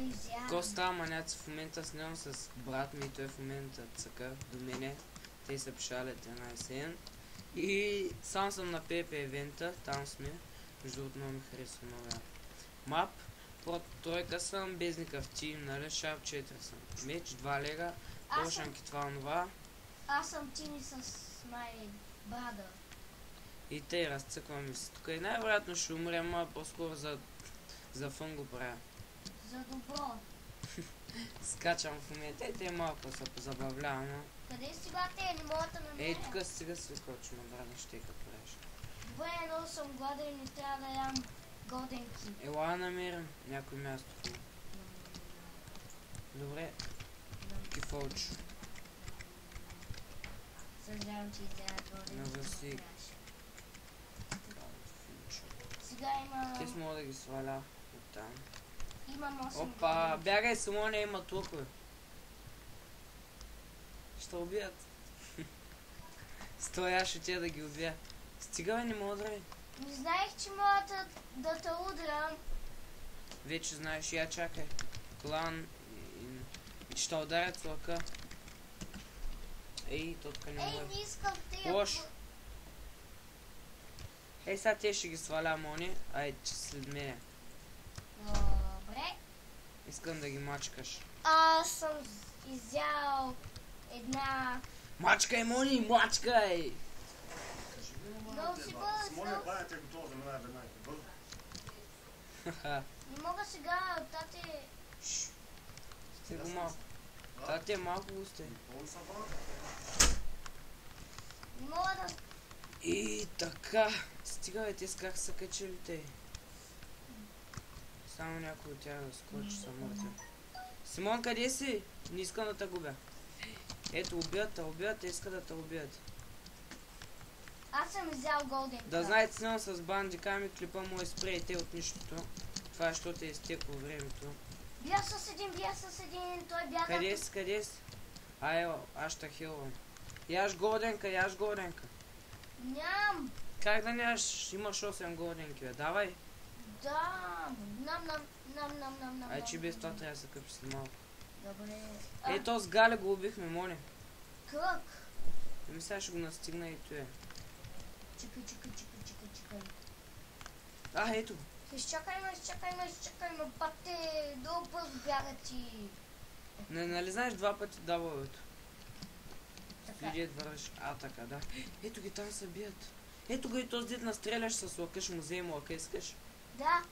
изява. Ко става маняци в момента с него с брат ми и той в момента цъка до мене. Те се пшалят една есен. И сам съм на ПП евента, там сме. Между другото много ми харесва новия мап. Под тройка съм, без никакъв тим, нали? Шарп 4 съм. Меч, 2 лега, прошанки това онова. Аз съм тими с май брада. И те разцъкваме се тук. И най-вероятно ще умрем, а по-скоро за фън го правя. За добро. Скачам в момента и те малко се позабавлявам. Къде сега те? Не мога да намеря. Ей, тук сега се кочма, брада, ще като правиш. Добре, много съм гладен и не трябва да ям годенки. Ела намерим някой място. Добре, кифолчо. Съжалявам, че изява годенки. Навърси. Сега има... Те мога да ги сваля оттам. Имам 8 Опа, годенки. бягай, само не има толкова. Ще убият. Стоя, ще тя да ги убия. Стига бе, не мога да. Не знаех, че мога да те удрям. Вече знаеш, я чакай. Клан и ще ударят с лъка. Ей, тотка не Ей, може. не искам те. Лош. Ей, сега те ще ги сваля, мони. Ай, че след мене. Добре. Искам да ги мачкаш. Аз съм изял една... Мачкай, мони, мачкай! Много си бърз. Моля, банята е готова да минае веднага. Бързо. Хаха. Не мога сега, тате... Сте го малко. Тате, малко го сте. Пълно са бана. Не мога да... И така. Стига бе, те с как са качили те. Само някой от тях да скочи, са мъртви. Симон, къде си? Не искам да те губя. Ето, убият, те искат да те убият. Аз съм изял голден. Да знаете, снимам с бандиками, клипа му изпреете от нищото. Това е, защото е изтекло времето. Бия с един, той бяга... Къде си? Айо, аз ще хилвам. Яш годенка. Ням! Как да нямаш? Имаш 8 годенки, бе. Давай. Да! Нам. Ай, че без това трябва да се къпи след малко. Добре. Ето с Галя го убихме, моля. Как? Ами сега ще го настигна и той. Чакай. Ето. Изчакай ме, пате, много бързо бяга ти. Нали знаеш 2 пъти дабълето? Така. Види върваш. Така, да. Ето ги там се бият. Ето го и този дет настреляш с лъка, ще му вземе лъка, искаш? Да.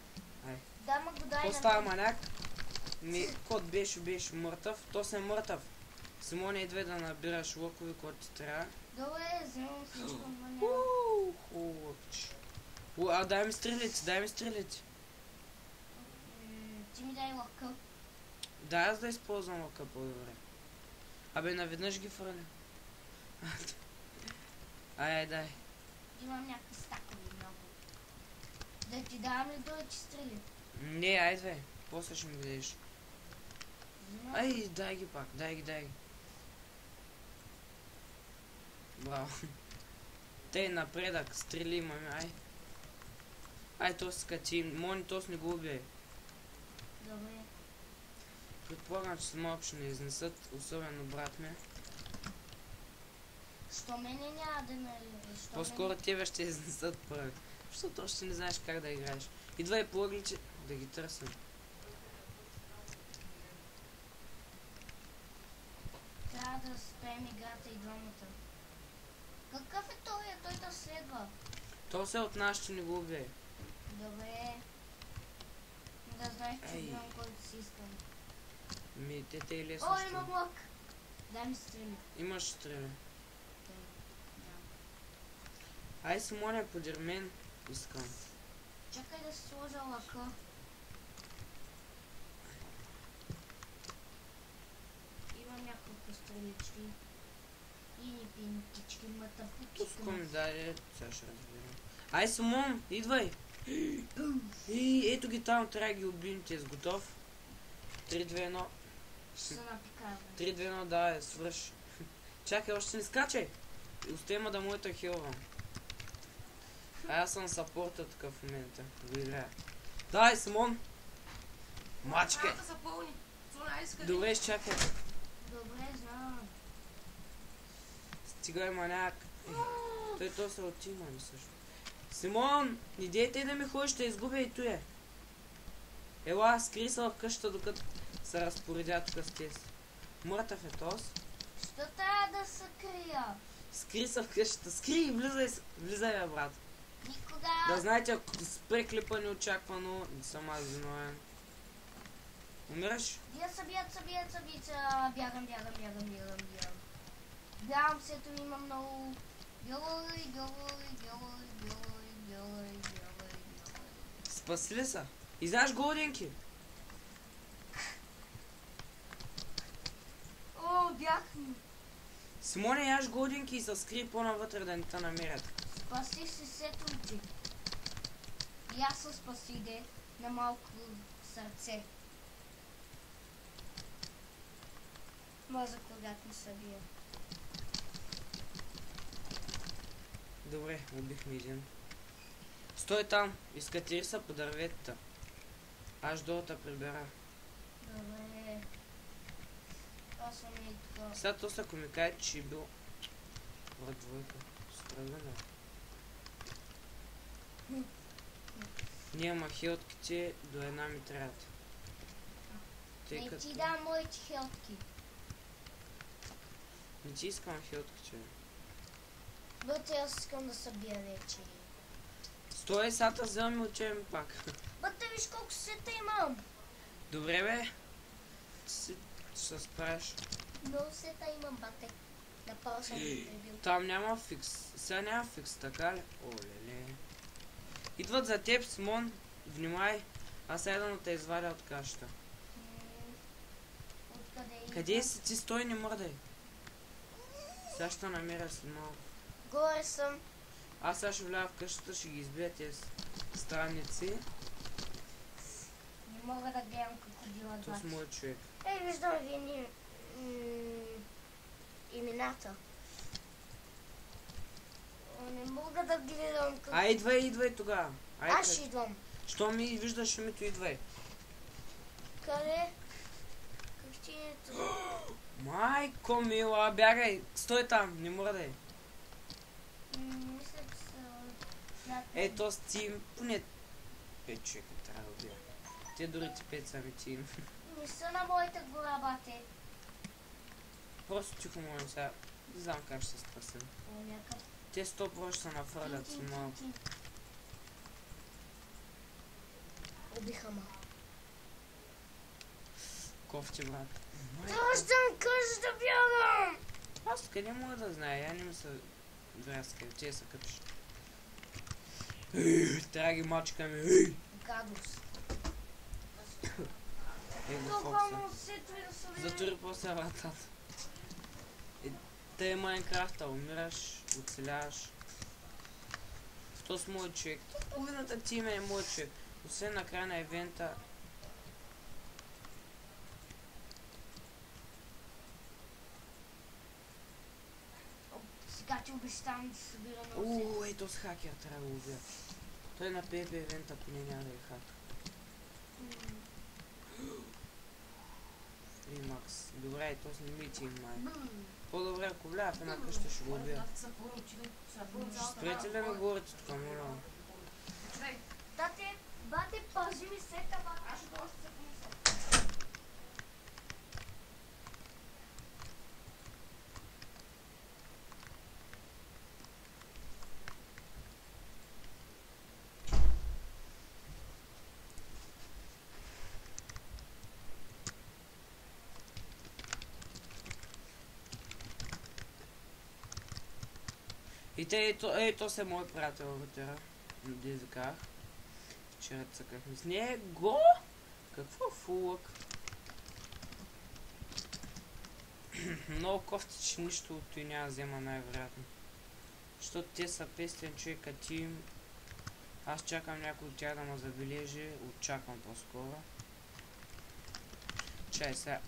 Ай. Да, ма го дай То става маняк. Кот беше мъртъв. То се е мъртъв. Симоне, идвай да набираш лъкови, който ти трябва. Добре, вземам всичко, маня. Хубавче. Дай ми стрелите. Ти ми дай лъка. Да, аз да използвам лъка по-добре. Абе, наведнъж ги фърля. Дай. Имам някакви стакови много. Да ти давам ли да ти стрели? Не, айде. После ще ми видиш. Взимам. Ай, дай ги пак, дай ги. Браво. Тей напредък, стрели имаме, ай. То си кати, мони тос не го убие. Добре. Предполагам, че малко ще не изнесат, особено брат ми. Що мене няма да ме... По-скоро тебе ще изнесат първи. Защото още не знаеш как да играеш. Идвай по ъгличе да ги търсим. Трябва да спрем играта и двамата. Какъв е той? Той да следва. То се от нас ще не го убие. Добре. Да знаеш, че Ей. знам който си искам. Те и лесно О, ще. има блок. Дай ми стрели. Имаш стрели. Дай. Нямам. Ай, Симоне, подир мен. Искам. Чакай да си сложа лъка. Има няколко стрелички. И ни пинкички, матапутки. Пуско ми даде, сега ще разберем. Ай, Симон, идвай! Ето ги там, трябва да ги убием, ти е готов. 3-2-1. Ще се напикавам. 3-2-1, да, свърш. Чакай, още не скачай! Остема да моята хилвам. Аз съм сапорта тук в момента. Го играя. Дай, Симон! Мачка! Храната са пълни. Цуна, иска ли? Добре, чакай. Добре, знам. Стига има няк. Той то се отима ми също. Симон, идейте да ми ходиш, ще изгубя и той е. Ела, скри се в къщата, докато се разпоредя тук с тез. Мъртъв е тоз. Що трябва да се крия? Скри се в къщата, скри и влизай, бе, брат. Никога. Да знаете, ако спре клипа неочаквано, не съм аз виновен. Умираш? Бягам. Бягам, сето има много. Гелой. Спаси ли са? Изяш голденки? О, бях. Симоне, яш голденки и се скри по-навътре да не те намерят. Спаси си сето ти. И аз се спаси, де, на малко сърце. Може когато не събия. Добре, убихме един. Стой там, изкатери са по дърветата. Аз долу те прибера. Добре. Аз съм и така. Сега то ако ми каже, че е бил... Врат двойка. Справена. Ние махилтките до една ми трябват. Тъй Не като... ти дам моите хелтки. Не ти искам хилтките. Бъде, аз искам да събия вече. Стой, сега вземем учебен пак. Бъде, виж колко сета имам. Добре бе. Ти си ще се справиш. Много сета имам, бате. Напал съм ги прибил. Там няма фикс. Сега няма фикс, така ли? О, леле. Идват за теб, Симон. Внимай. Аз сега да те извадя от кашата. Откъде идва? Къде си ти? Стой, не мърдай. Сега ще намеря след малко. Горе съм. Аз сега ще вляза в къщата, ще ги избия тези странници. Не мога да гледам крокодила То с 2. моят човек. Ей, виждам ви ни... имената. О, не мога да гледам как... А, идвай тогава. Аз ще идвам. Що ми виждаш името, идвай. Къде? Как ти е това? Майко мила, бягай. Стой там, не мърдай. Мисля, че са... Ето с тим, поне 5 човека трябва да убия. Те дори ти 5 сами тим. Не са на моята гора, бате. Просто тихо моля сега. Не знам как ще се спасим. О, някакъв... Те 100% ще се нафърлят си малко. Убиха ма. Кофти, брат. Трябваше да ми кажеш да бягам! Аз къде мога да зная? Я не ми се врязка. Те са къпиш. Трябва да ги мачкаме. Гадост. Го Толкова Фокса. много сетове да са Затвори после вратата. Те е Майнкрафта, умираш, оцеляваш. То с моят човек. Половината тим е моят човек. Освен на края на евента. Сега ти обещавам да се събира много сетове. Ето с хакер трябва да го убия. Той на PvP евента поне няма да е хак. Фримакс. Добре, ето с не ми тим май. По-добре ако вляза в една къща ще го убия. Храната са пълни, че са пълни. Спрете ли ме говорите тук, моля? Човек, Тате, бате, пази ми сета, бате. аз ще дойда ще се понеса. И те, ето се мой приятел вътре. Дезиках. Вчера цъкахме с него. Какво фулък? Много кофти, че нищо от той няма да взема най-вероятно. Защото те са 500 човека тим. Аз чакам някой от тях да ме забележи. Очаквам по-скоро. Чай сега.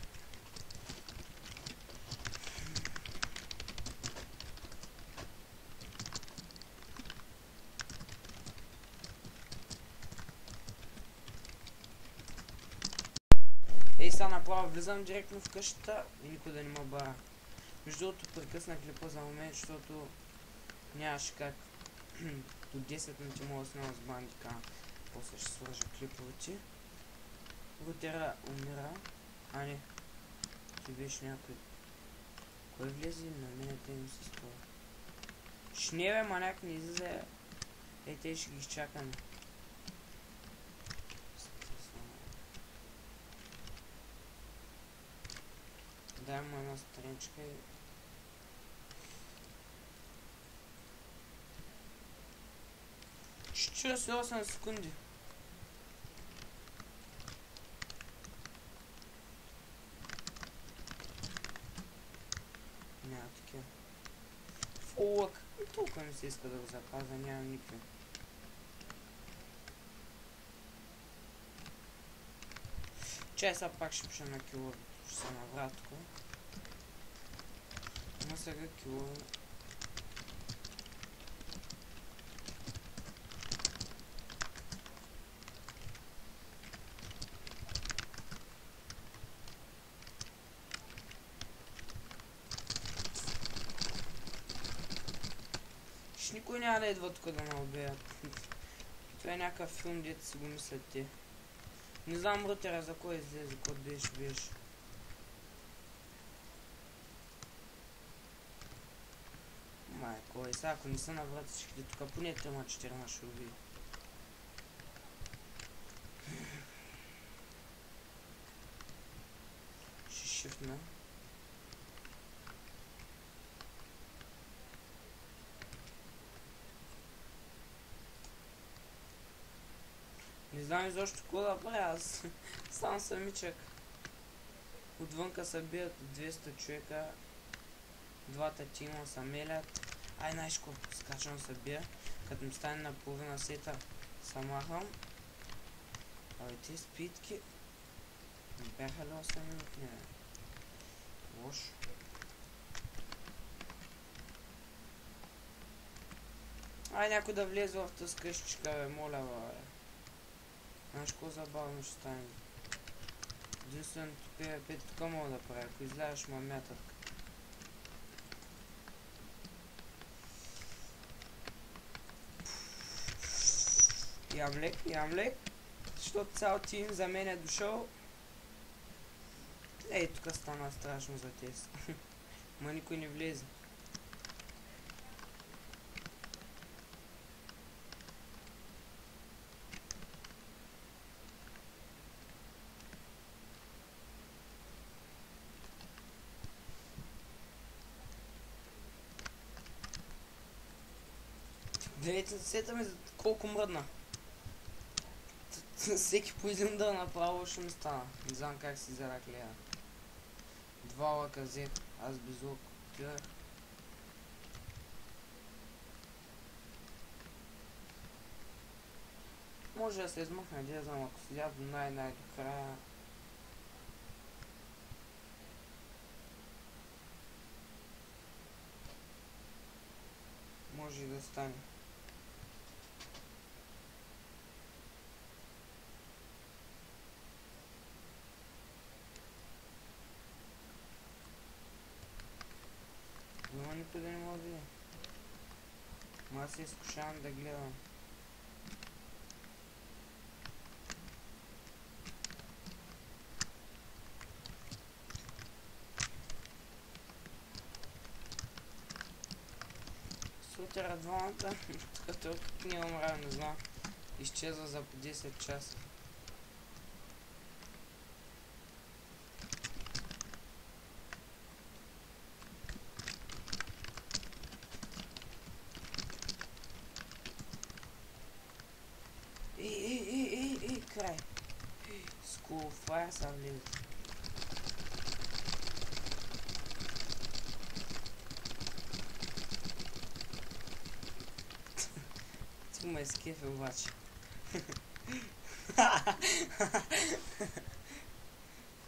Ей, сега направо влизам директно в къщата и никой да не ме бара. Между другото прекъснах клипа за момент, защото нямаше как до 10 минути мога да снимам с бандика. После ще сложа клиповете. Рутера умира. А не. Ти беше някой. Кой влезе? На мене те ми се струва. Шне бе, маняк не излезе. Ей, те ще ги изчакаме. Дай му една страничка и... Ще 48 секунди. Няма такива. Фулък. Толкова ми се иска да го запазя, нямам никакви. Чай сега пак ще пиша на кило. Ще се наврат тук. Но сега кило. Никой няма да идва тук да ме убият. Това е някакъв филм, дето си го мислят те. Не знам рутера за кой излезе, кой беше. Майко, и сега ако не са на вратичките тук, поне 3-4 ще убие. Ще шифна. Не знам изобщо какво да правя, аз сам самичък. Отвънка се бият 200 човека. Двата тима са мелят. Ай, знаеш какво, скачам се бия. Като ми стане на половина сета, се махам. Абе, тези спитки... Не бяха ли 8 минути? Не. Лошо. Ай, някой да влезе в тази къщичка, бе, моля, бе. Знаеш какво забавно ще стане? Единственото PvP тук мога да правя, ако излязеш ма мятат. Ям лек, защото цял тим за мен е дошъл. Ей, тук стана страшно за тез. Ма никой не влезе. Дайте сета ми колко мръдна. Всеки по един да направо ще ми стана. Не знам как си взера клея. 2 лъка взех, аз без лък отидах. Може да се измъкна, да знам, ако седя до най-до края. Може и да стане. Но никой да не мога да видя. Ма аз се изкушавам да гледам. Сутера двамата, като не умря, не знам. Изчезва за по 10 часа. Ей, край. School fire са влиза. Ти ме изкефи обаче.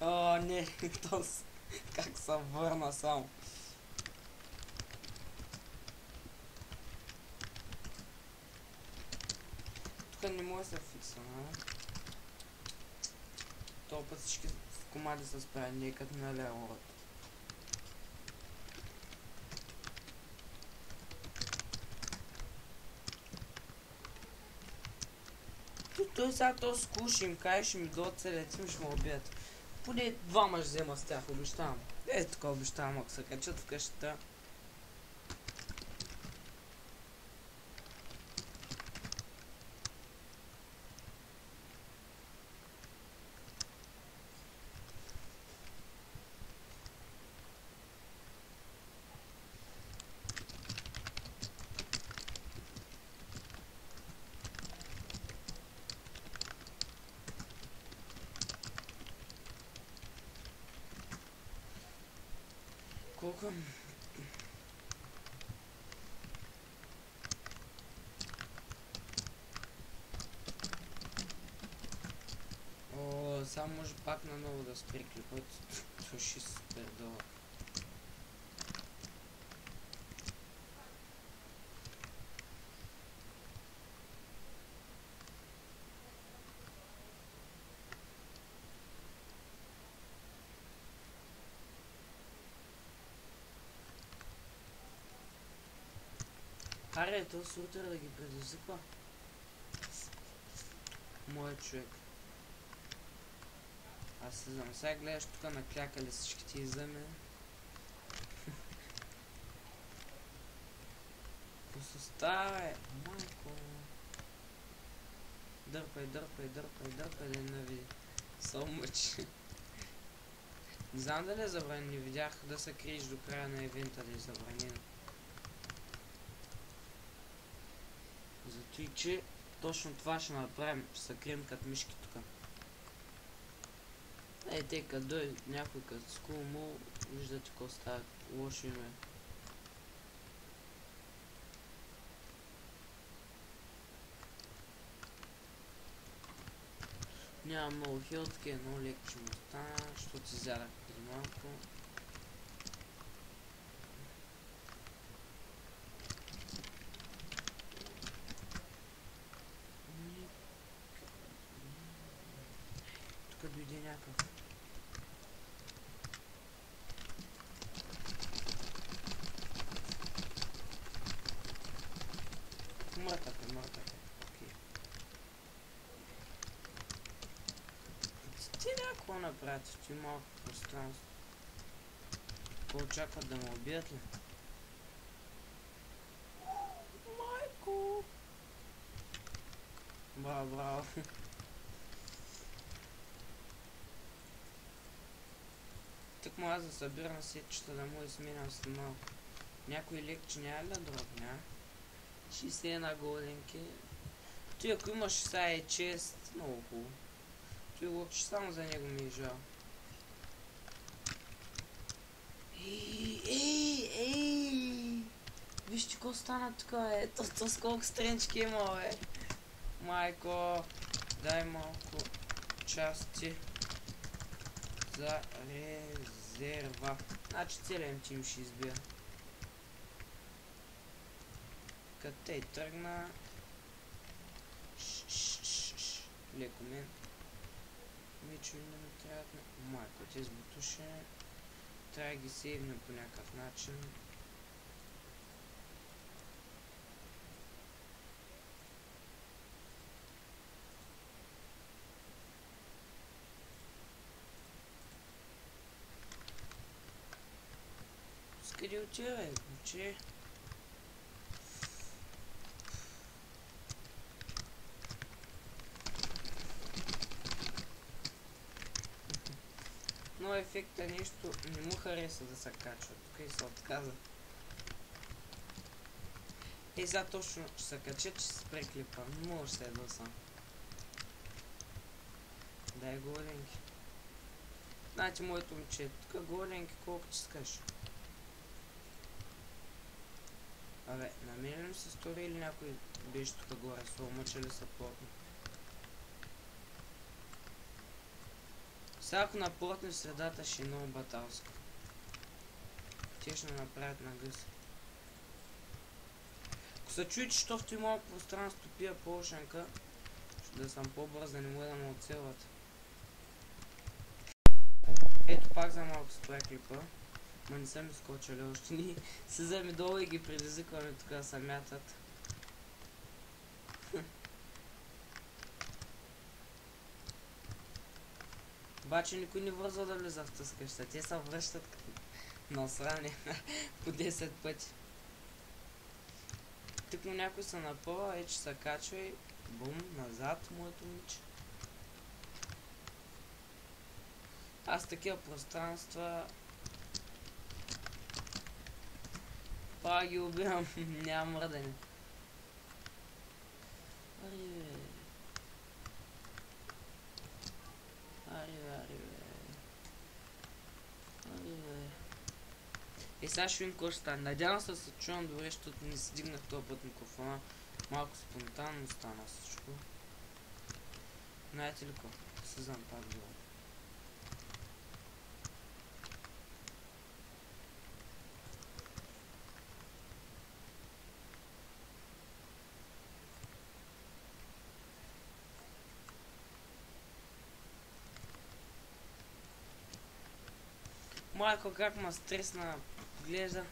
О, не, как се върна само. Тук не може да се фикса, а? Това път всички комади са справени, като на Леород. Той сега то скуши им кай, ще ми дойдат целец ми, ще ме убият. Поне двама ще взема с тях, обещавам. Така обещавам, ако се качат в къщата. Колко? О, само може пак наново да спре клипът. Слушай, супер дълъг. Аре, то сутър да ги предизвиква. Моят човек. Аз се знам, сега гледаш тук наклякали всички ти изъме. Посостава е, майко. Дърпай, дърпай, дърпай, дърпай да не види. Сол мъчи. Не знам дали е забранен, не видях да се криеш до края на евента да е забранен. Зато и че точно това ще направим, ще се крием като мишки тук. Те като дойде някой като скул му, виждате какво става, лошо име. Няма много хилтки, едно леко ще му остана, защото си взядах преди малко. Тук дойде някакъв. Мъртък е, мъртък е. Окей. Ти някакво направят, ти малко пространство. Какво очакват да ме убият ли? Майко! Браво, браво. Тък му аз да събирам сетчета да му изминам с малко. Някой лекче няма ли да дробня? 61 голденки. Той ако имаш сега е чест, много хубаво. Той лъпче само за него ми е жал. Ей! Вижте какво стана тук, е. То с колко стренчки има, бе. Майко, дай малко части за резерва. Значи целият тим ще избия. Къде тръгна? Леко мен. Ничего не ми трябва. Майко, те сбутуше. Трябва да ги сейвнем по някакъв начин. Къде отива, бе, момче? Но ефекта нещо не му хареса да се качва. Тук и се отказа. За точно ще се кача, че се преклипа. Не мога ще се едва сам. Дай голенки. Знаете, моето момче, тук голенки колко ти искаш. Абе, на мен ли се стори или някой беше тук горе, мъча ли са плотно? Сега ако наплотни в средата ще е много баталско. Те ще направят на гъс. Ако се чуете, що в този малко пространство пия полшенка, ще да съм по-бърз да не му да ме оцелват. Ето пак за малко спре клипа. Ма не съм изкочили още. Ни се вземе долу и ги предизвикваме тук да се мятат. Обаче никой не вързва да влиза в тази къща. Те се връщат като насрани по 10 пъти. Тъкно някой се напъва, че се качва и бум, назад моето момиче. Аз такива пространства пак ги убивам, няма мърдане. Ари бе. И сега ще видим какво ще стане. Надявам се да се чувам добре, защото не си дигнах този път микрофона. Малко спонтанно стана всичко. Знаете ли какво? Слизам пак долу. Майко, как ма стресна, гледа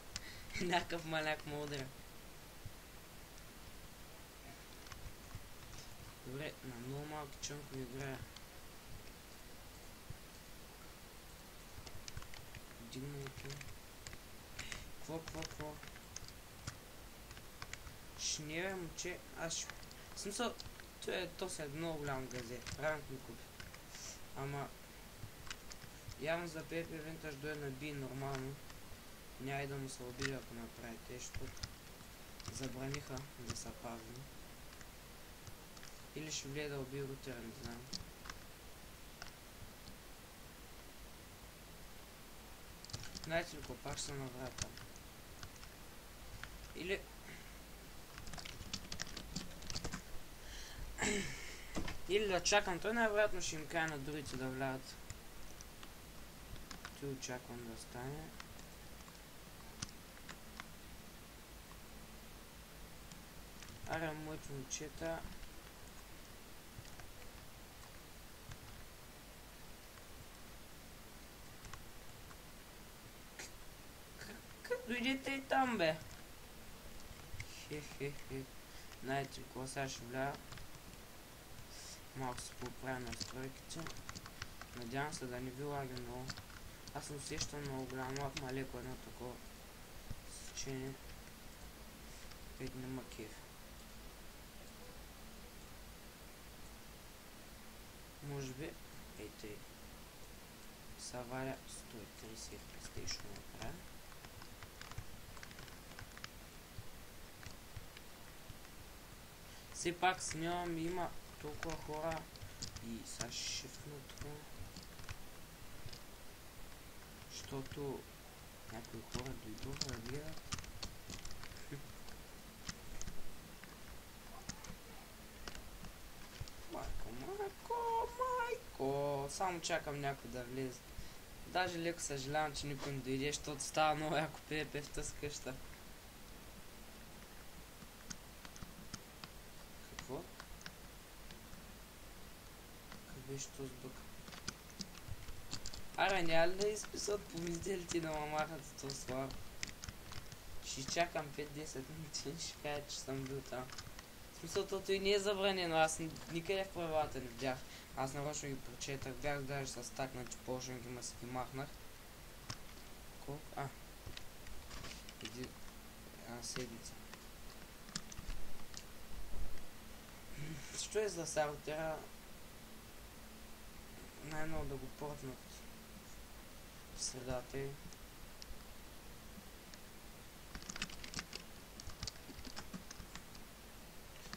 някакъв маляк ме удря. Добре, на много малки чонкови играя. Дигнайки. Какво? Не бе, момче, аз ще... В смисъл, то си е много голям газе. Ранг ми купи. Ама... Явно за Пепе Винтаж дойде на би нормално. Няма и да му се обиди, ако направи те, защото забраниха да се пазим. Или ще влезе да уби рутера, не знам. Знаете ли какво, пак ще на врата. Или... Или да чакам, той най-вероятно ще им кае на другите да влязат. Ти очаквам да стане. Аре, моите момчета. Как дойдете и там, бе? Хе. Знаете ли какво, сега ще вляза. Малко се поправя настройките. Надявам се да не ви лаги много. Аз не усещам много голям лак, ма леко едно такова сечение. Пет нема кеф. Може би, ей, Саваля 130 PlayStation направя. Все пак снимам, има толкова хора и сега ще шифна тук. Защото някои хора дойдоха да гледат. Майко! Само чакам някой да влезе. Даже леко съжалявам, че никой не дойде, защото става много яко Пепе в тази къща. Какво? Как беше този бък? Аре, няма ли да изписат помизделите да ме махат за този слаб? Ще чакам 5-10 минути, ще кажа, че съм бил там. В смисъл, тото и не е забранено, аз никъде в правилата не видях. Аз нарочно ги прочетах, бях даже с стакнати полшенки, ма си ги махнах. Колко? Една седмица. Що е за саутера? Най-много да го портнат в средата й.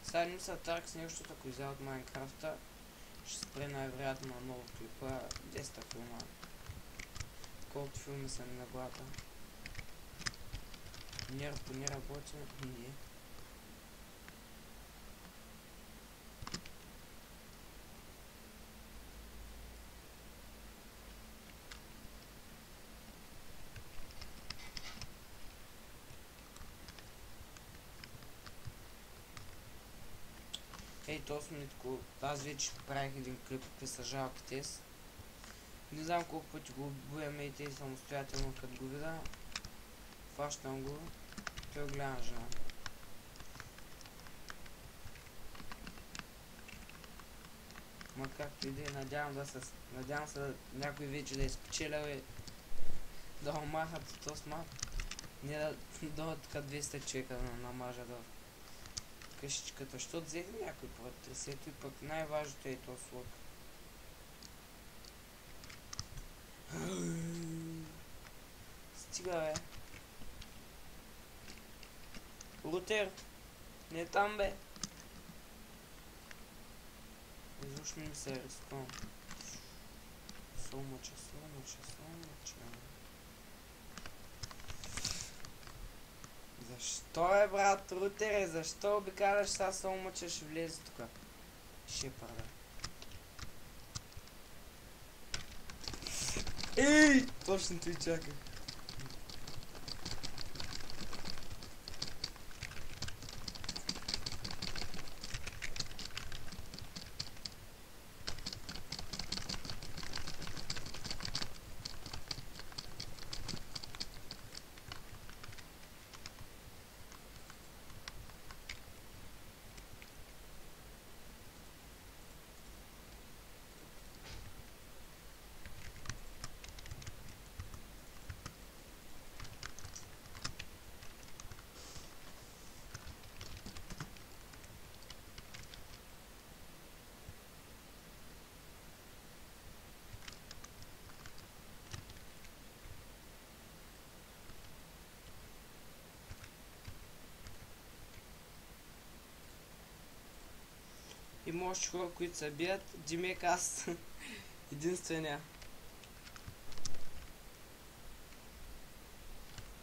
Сега не са тарк с него, защото ако изя от Майнкрафта, ще спре най-вероятно на ново клипа 10 филма. Колкото филми са ми на главата. Нерв не работи, не. Ей, то сметко, аз вече правих един клип, какви са жалките. Не знам колко пъти го бояме и те самостоятелно, като го видя. Фащам го. Той е голяма жена. Ма както и да е, надявам се някой вече да е спечелял и да омахат с този смак. Не да дойдат така 200 човека да намажат в къщичката, защото взех някой път тресето и пък най-важното е този слог. Стига, бе. Рутер, не там, бе. Изобщо не се рискувам. Солмача. Защо е, брат, Рутере? Защо обикаляш сега солмача ще влезе тук? Шепарда. Ей! Точно той чаках. Има още хора, които се бият. Димек аз единствения.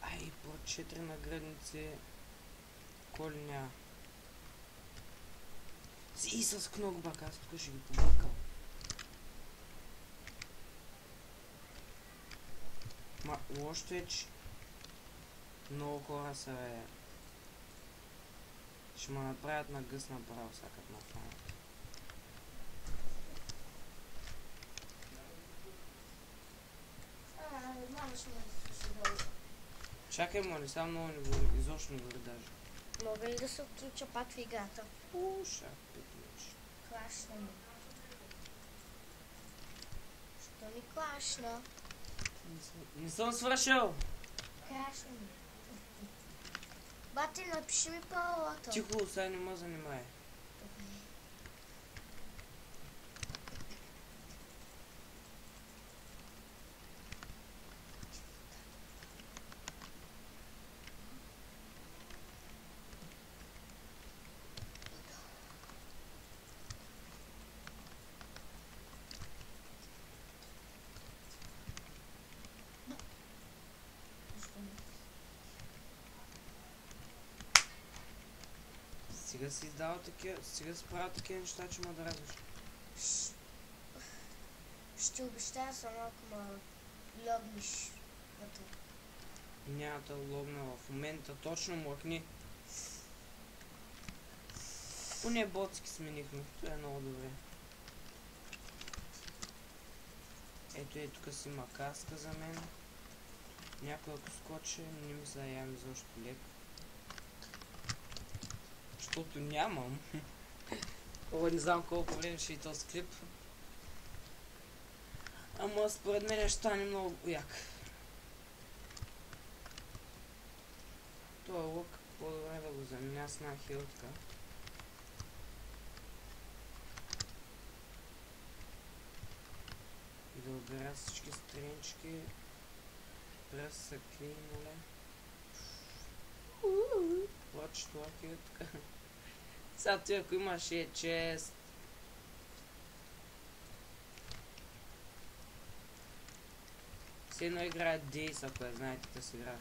Ай, по 4 наградници. Коли няма. И с кногбак, аз тук ще ги побъркам. Ма, лошото е, че много хора са ще ме направят на гъс направо, сакат на фанат. Мама ще ме слуша долу. Чакай, моли, само много не говори, изобщо не говори даже. Мога ли да се отключа пак в играта? Уша, петнеш. Клашна ми. Що ми клашна? Не съм свършил! Клашна ми. Бати, напиши ми паролата. Тихо, сега не ме занимай. Добре. Сега си издава такива, сега си правя такива неща, че ме да радваш. Ще обещая само ако ме логниш вътре. Няма да логна в момента, точно млъкни. Поне ботски сменихме, това е много добре. Ето е, тук си има каска за мен. Някой ако скочи, не ми се ям изобщо лек. Защото нямам. О, не знам колко време ще и този клип. Ама според мен ще стане много як. Това лък по-добре да го заменя с една хилтка. И да обера всички стринчки. През са клеймоле. Плаче това хилтка. Сега ти ако имаш е чест. Все едно играе Дейс, ако я знаете да си играе.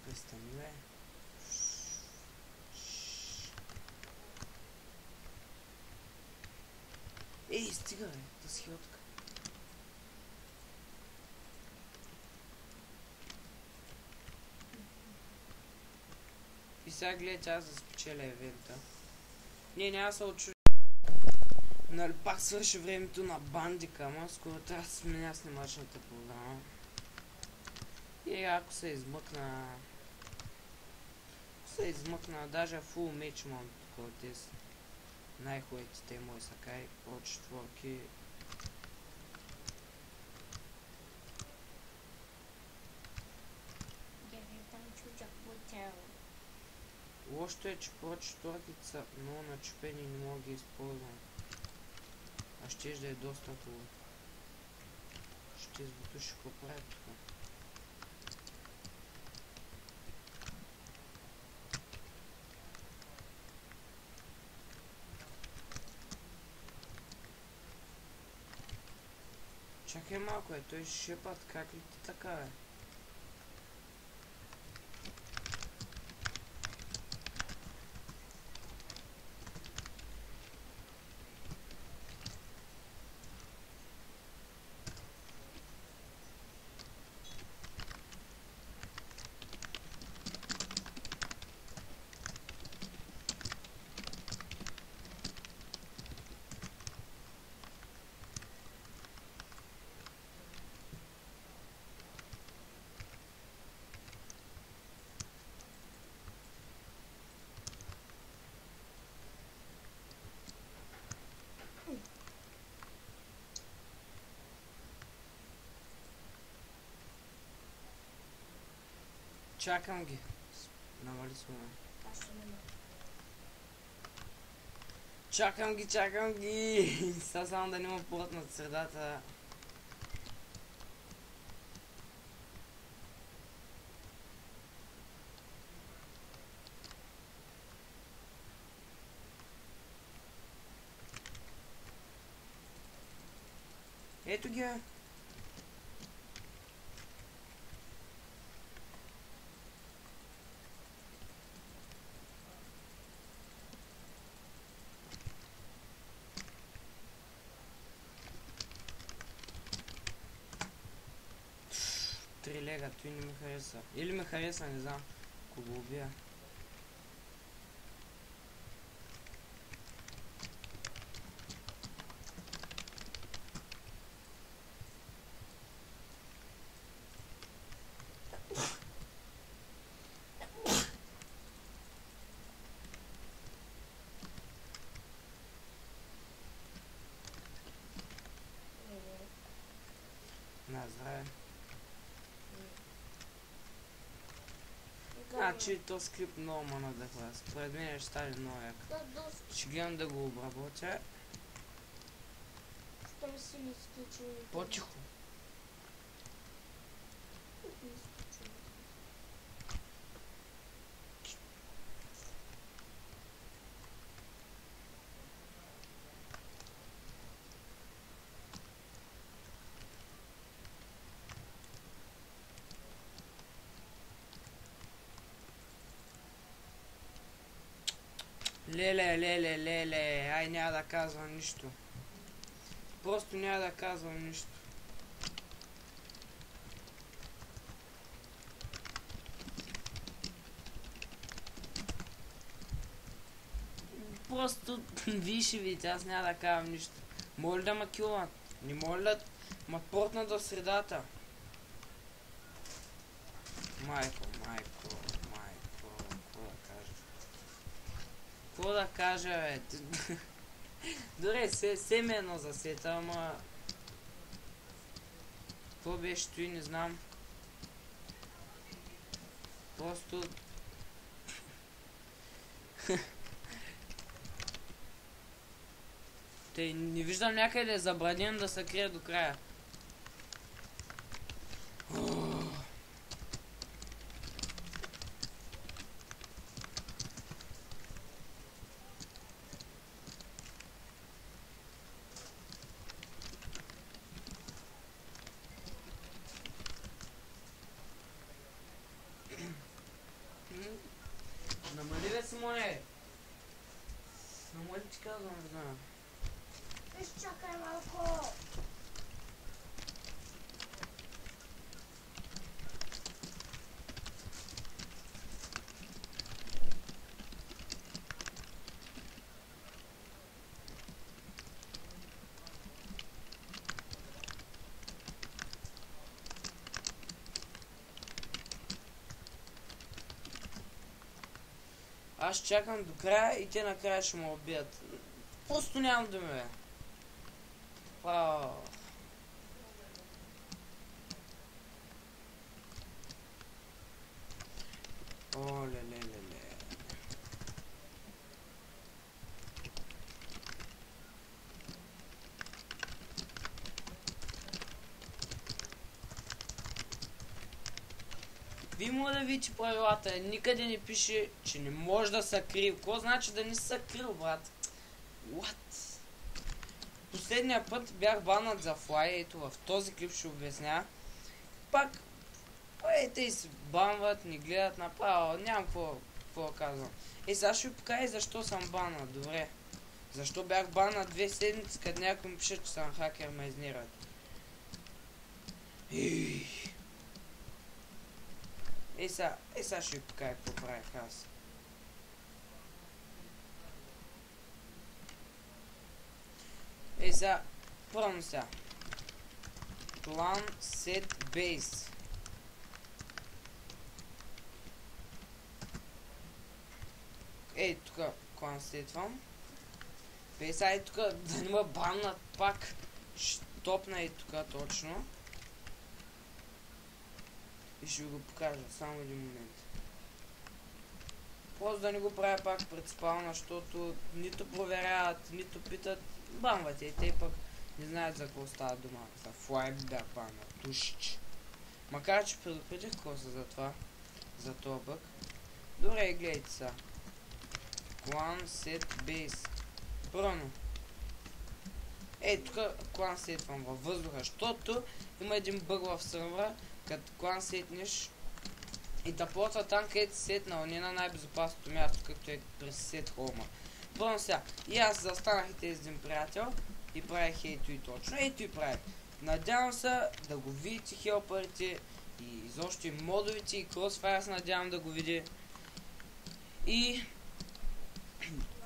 Престани, бе. Ей, стига, бе, тази хилтка. И сега гледайте аз да спечеля евента. Не, няма да се очудя. Нали пак свърши времето на бандика, ама скоро трябва да сменя снимачната програма. И ако се измъкна... даже фул меч имам тук от тези най-хубавите мои сакай от четворки. Лошото е, че по четвърките са много начупени и не мога да ги използвам. А щеш да е доста хубаво. Ще избутуши какво прави тук. Чакай малко, той шепат, как ли ти така е? Чакам ги. Намали сме. Чакам ги! Сега само да няма плътнат средата. Ето ги е. Лега, той не ми хареса. Или ме хареса, не знам. Ако го убия. На здраве. Значи този клип много ме надъхва. Според мен ще стане много як. Ще гледам да го обработя. По-тихо. Леле, ай няма да казвам нищо. Просто няма да казвам нищо. Просто вие ще видите, аз няма да казвам нищо. Моля да ма килват. Не моля да ма портнат в средата. Майко, какво да кажа, бе? Добре, семено за сета, ама... Какво беше той, не знам. Просто... Тъй, не виждам някъде да е забранен да се крие до края. Намали бе, Симоне! Намали ти казвам, не знам. Изчакай малко! Аз чакам до края и те накрая ще ме убият. Просто нямам думи, бе. Вау. О, леле. Вие може да видите правилата. Никъде не пише, че не може да се крие. Какво значи да не се крил, брат? What? Последния път бях баннат за флай. Ето в този клип ще обясня. Пак, те и се банват, ни гледат направо. Нямам какво да казвам. Сега ще ви покажа защо съм баннат. Добре. Защо бях баннат 2 седмици, като някой ми пише, че съм хакер, ме изнират. Сега ще ви покажа какво правих аз. Сега, първо сега. Clan set base. Тук clan сетвам. Сега тук да не ме баннат пак. Ще топна тук точно. И ще ви го покажа, само един момент. Просто да не го правя пак пред спална, защото нито проверяват, нито питат. Банват и те пък не знаят за какво става дума. За флайб бях банват. Тушич. Макар че предупредих какво са за това. За този бък. Добре, гледайте сега. Clan set base. Пръвно. Тук клан сетвам във въздуха, защото има един бъг в сървъра, като клан сетнеш и да плотва там, където си сетнал, не на най-безопасното място, както е през сет холма. Първо сега, и аз застанах и тези един приятел и правих ето и точно, ето и правих. Надявам се да го видите хелпърите и изобщо и модовите и Crossfire се надявам да го види. И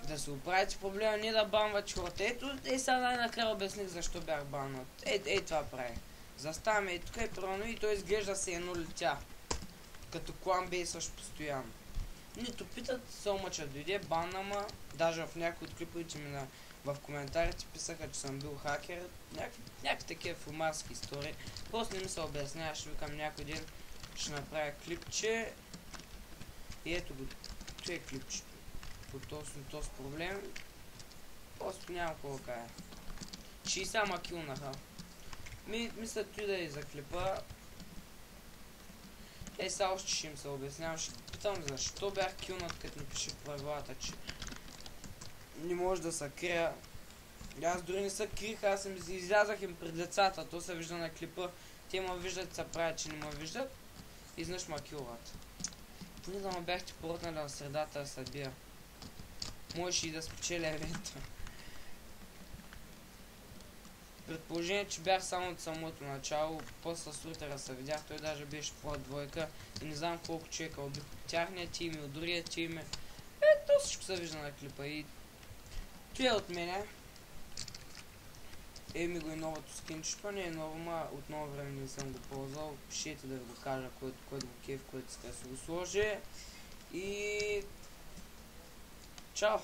да се оправите проблема, не да банват хората. Сега най-накрая обясних защо бях банват. Това правих. Заставаме тук и пръвно и той изглежда се едно летя. Като клан бейсваш постоянно. Нито питат, сълмъча дойде, баннама. Даже в някои от клиповете ми в коментарите писаха, че съм бил хакер. Някакви такива филмарски истории. Просто не ми се обяснява, ще викам някой ден, ще направя клипче. И ето го, това е клипчето. По този проблем. Просто нямам какво да кажа. 60 ма килнаха. Мисля той да е за клипа. Сега още ще им се обяснявам. Ще питам защо бях килнат, като ми пише правилата, че не може да се крия. Аз дори не се крих, аз им излязах им пред децата. То се вижда на клипа. Те ме виждат, се правят, че не ме виждат. Изнъж ма килват. Поне да ме бяхте поротнали на средата да се бия. Можеше и да спечеля евента. Предположение, че бях само от самото начало, после с рутера се видях, той даже беше по двойка и не знам колко човека убих от тяхния тим и от другия тим. То всичко се вижда на клипа и това е от мене. Ми го и новото скинчето, не е ново, ма от ново време не съм го ползвал. Пишете да ви го кажа, който го кеф, който иска да се го сложи. И чао!